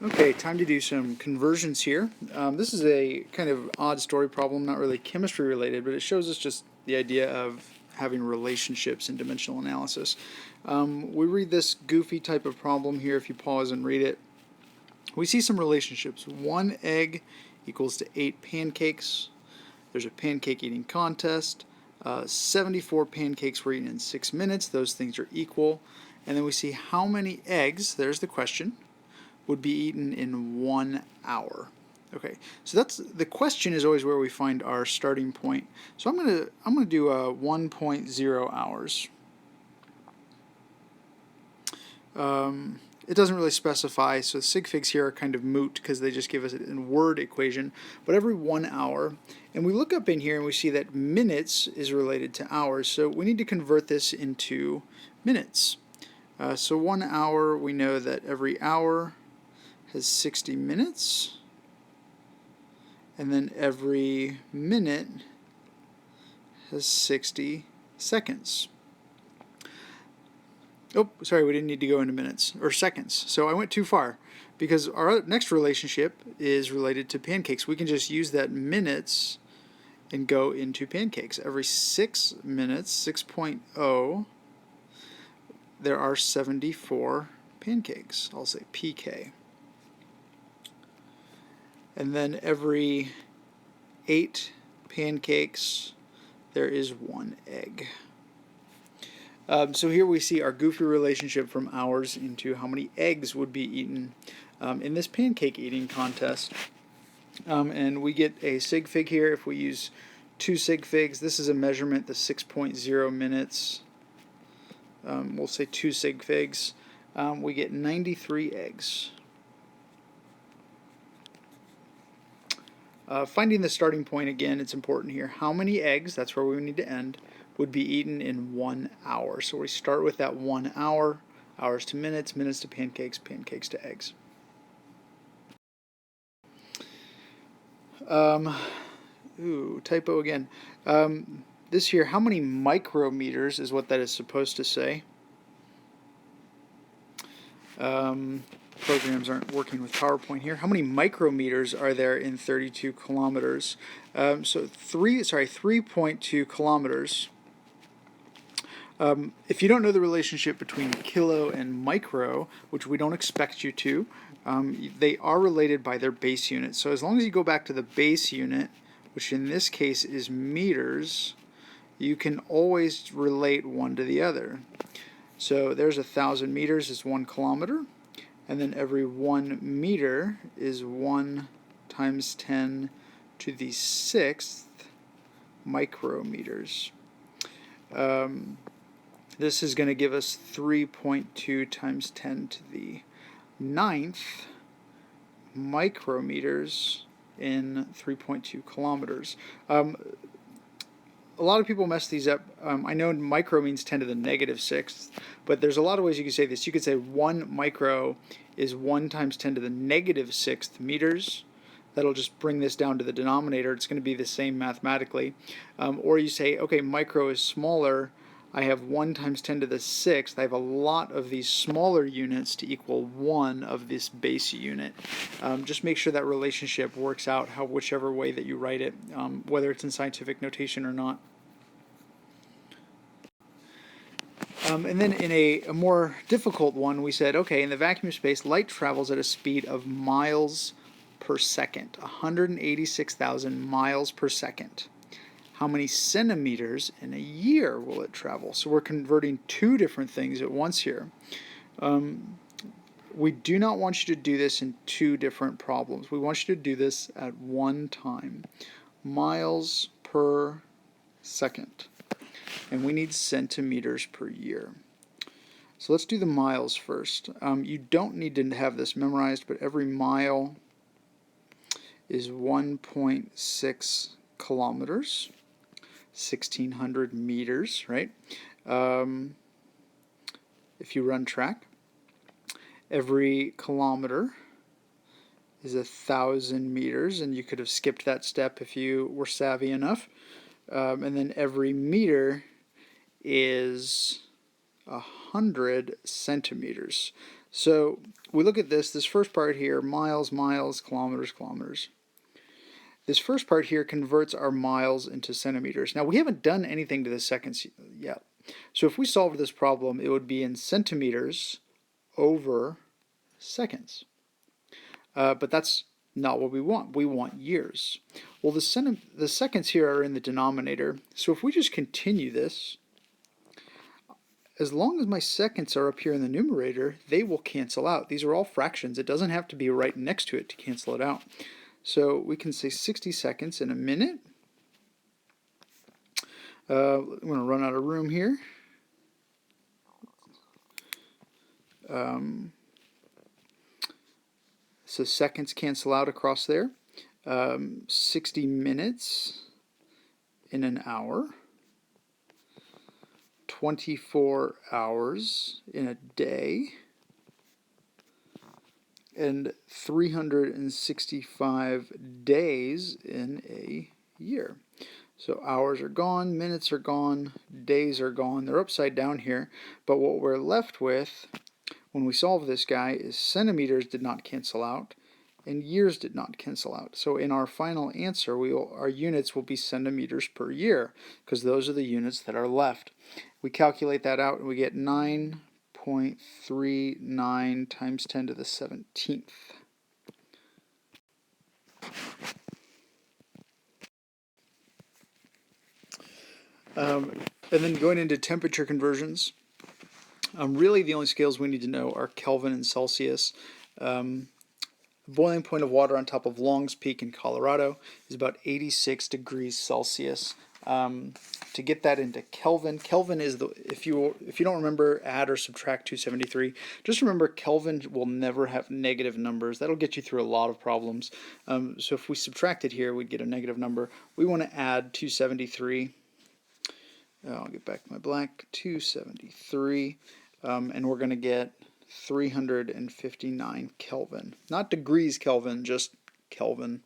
Okay, time to do some conversions here. This is a kind of odd story problem, not really chemistry related, but it shows us just the idea of having relationships in dimensional analysis. We read this goofy type of problem here. If you pause and read it, we see some relationships. 1 egg equals to 8 pancakes. There's a pancake eating contest. 74 pancakes were eaten in 6 minutes. Those things are equal. And then we see how many eggs, there's the question, would be eaten in 1 hour. Okay, so that's the question is always where we find our starting point. So I'm gonna do 1.0 hours. It doesn't really specify, so sig figs here are kind of moot because they just give us a word equation. But every 1 hour, and we look up in here and we see that minutes is related to hours, so we need to convert this into minutes. So 1 hour, we know that every hour has 60 minutes, and then every minute has 60 seconds. Oh, sorry, we didn't need to go into minutes, or seconds. So I went too far, because our next relationship is related to pancakes. We can just use that minutes and go into pancakes. Every 6 minutes, 6.0, there are 74 pancakes. I'll say PK. And then every 8 pancakes, there is 1 egg. So here we see our goofy relationship from hours into how many eggs would be eaten in this pancake eating contest. And we get a sig fig here if we use 2 sig figs. This is a measurement, the 6.0 minutes. We'll say 2 sig figs. We get 93 eggs. Finding the starting point again, it's important here. How many eggs, that's where we need to end, would be eaten in 1 hour. So we start with that 1 hour, hours to minutes, minutes to pancakes, pancakes to eggs. Typo again. This here, how many micrometers is what that is supposed to say. Programs aren't working with PowerPoint here. How many micrometers are there in 32 kilometers? So 3.2 kilometers. If you don't know the relationship between kilo and micro, which we don't expect you to, they are related by their base unit. So as long as you go back to the base unit, which in this case is meters, you can always relate one to the other. So there's 1,000 meters is 1 kilometer, and then every 1 meter is 1 times 10 to the 6th micrometers. This is going to give us 3.2 times 10 to the 9th micrometers in 3.2 kilometers. A lot of people mess these up. I know micro means 10 to the negative 6th, but there's a lot of ways you can say this. You could say 1 micro is 1 times 10 to the negative 6th meters. That'll just bring this down to the denominator. It's going to be the same mathematically. Or you say, okay, micro is smaller. I have 1 times 10 to the 6th. I have a lot of these smaller units to equal 1 of this base unit. Just make sure that relationship works out whichever way that you write it, whether it's in scientific notation or not. And then in a more difficult one, we said, okay, in the vacuum space, light travels at a speed of miles per second, 186,000 miles per second. How many centimeters in a year will it travel? So we're converting 2 different things at once here. We do not want you to do this in 2 different problems. We want you to do this at one time. Miles per second. And we need centimeters per year. So let's do the miles first. You don't need to have this memorized, but every mile is 1.6 kilometers. 1,600 meters, right? If you run track, every kilometer is 1,000 meters, and you could have skipped that step if you were savvy enough. And then every meter is 100 centimeters. So we look at this first part here, miles, miles, kilometers, kilometers. This first part here converts our miles into centimeters. Now we haven't done anything to the seconds yet. So if we solve this problem, it would be in centimeters over seconds. But that's not what we want. We want years. Well, the seconds here are in the denominator. So if we just continue this, as long as my seconds are up here in the numerator, they will cancel out. These are all fractions. It doesn't have to be right next to it to cancel it out. So we can say 60 seconds in a minute. I'm going to run out of room here. So seconds cancel out across there. 60 minutes in an hour. 24 hours in a day. And 365 days in a year. So hours are gone, minutes are gone, days are gone. They're upside down here. But what we're left with when we solve this guy is centimeters did not cancel out and years did not cancel out. So in our final answer, our units will be centimeters per year because those are the units that are left. We calculate that out and we get 9.39 times 10 to the 17th. And then going into temperature conversions, really the only scales we need to know are Kelvin and Celsius. Boiling point of water on top of Long's Peak in Colorado is about 86 degrees Celsius. To get that into Kelvin, Kelvin is if you don't remember, add or subtract 273, just remember Kelvin will never have negative numbers. That'll get you through a lot of problems. So if we subtract it here, we'd get a negative number. We want to add 273. I'll get back to my black, 273, and we're going to get 359 Kelvin. Not degrees Kelvin, just Kelvin.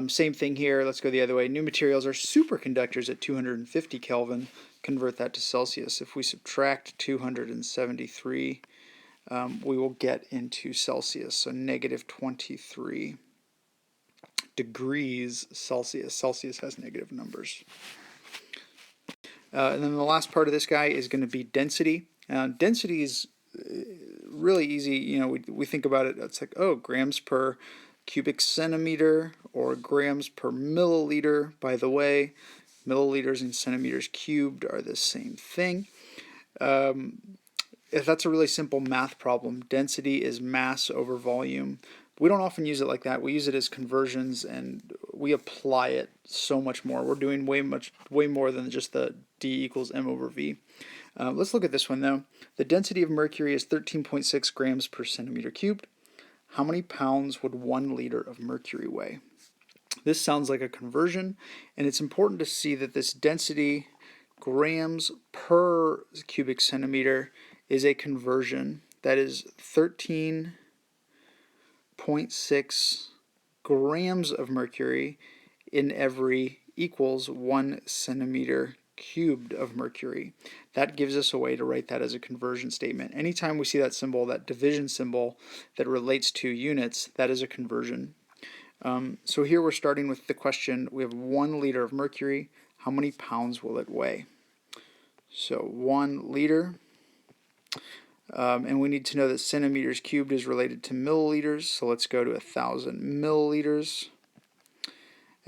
Same thing here. Let's go the other way. New materials are superconductors at 250 Kelvin. Convert that to Celsius. If we subtract 273, we will get into Celsius. So negative 23 degrees Celsius. Celsius has negative numbers. And then the last part of this guy is going to be density. Density is really easy. You know, we think about it. It's like, oh, grams per cubic centimeter or grams per milliliter. By the way, milliliters and centimeters cubed are the same thing. If that's a really simple math problem, density is mass over volume. We don't often use it like that. We use it as conversions, and we apply it so much more. We're doing way more than just the D equals M over V. Let's look at this one, though. The density of mercury is 13.6 grams per centimeter cubed. How many pounds would 1 liter of mercury weigh? This sounds like a conversion, and it's important to see that this density, grams per cubic centimeter, is a conversion. That is 13.6 grams of mercury in every equals 1 centimeter cubed of mercury. That gives us a way to write that as a conversion statement. Anytime we see that symbol, that division symbol that relates to units, that is a conversion. So here we're starting with the question, we have 1 liter of mercury. How many pounds will it weigh? So 1 liter. And we need to know that centimeters cubed is related to milliliters, so let's go to 1,000 milliliters.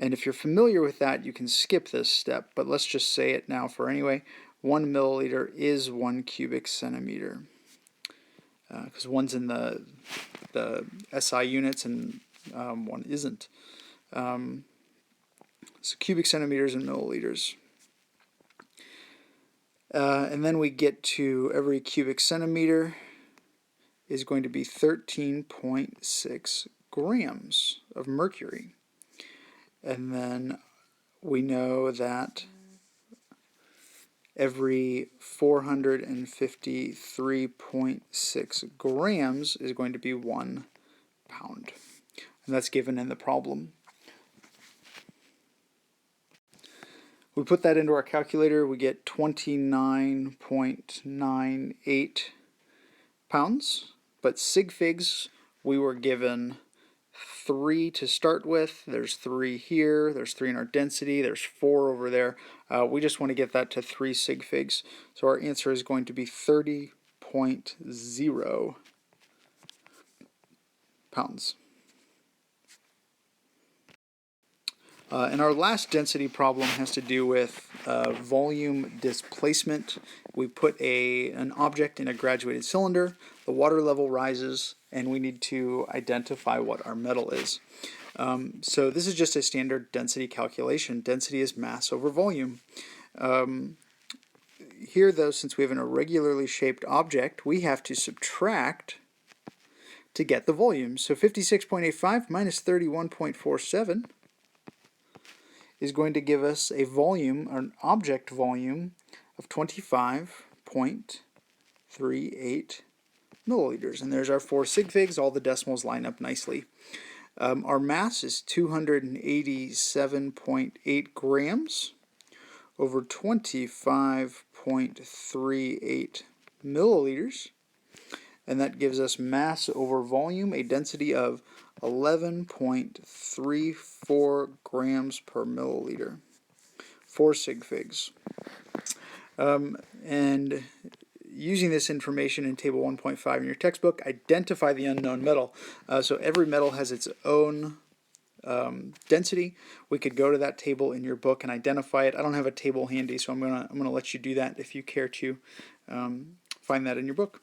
And if you're familiar with that, you can skip this step, but let's just say it now for anyway. 1 milliliter is 1 cubic centimeter, because one's in the SI units and one isn't. So cubic centimeters and milliliters. And then we get to every cubic centimeter is going to be 13.6 grams of mercury. And then we know that every 453.6 grams is going to be 1 pound. And that's given in the problem. We put that into our calculator, we get 29.98 pounds. but sig figs, we were given 3 to start with. There's 3 here, there's 3 in our density, there's 4 over there. We just want to get that to 3 sig figs. So our answer is going to be 30.0 pounds. And our last density problem has to do with volume displacement. We put an object in a graduated cylinder, the water level rises, and we need to identify what our metal is. So this is just a standard density calculation. Density is mass over volume. Here, though, since we have an irregularly shaped object, we have to subtract to get the volume. So 56.85 minus 31.47 is going to give us a volume, or an object volume, of 25.38 milliliters. And there's our 4 sig figs. All the decimals line up nicely. Our mass is 287.8 grams over 25.38 milliliters. And that gives us mass over volume, a density of 11.34 grams per milliliter. 4 sig figs. And using this information in table 1.5 in your textbook, identify the unknown metal. So every metal has its own density. We could go to that table in your book and identify it. I don't have a table handy, so I'm gonna let you do that if you care to find that in your book.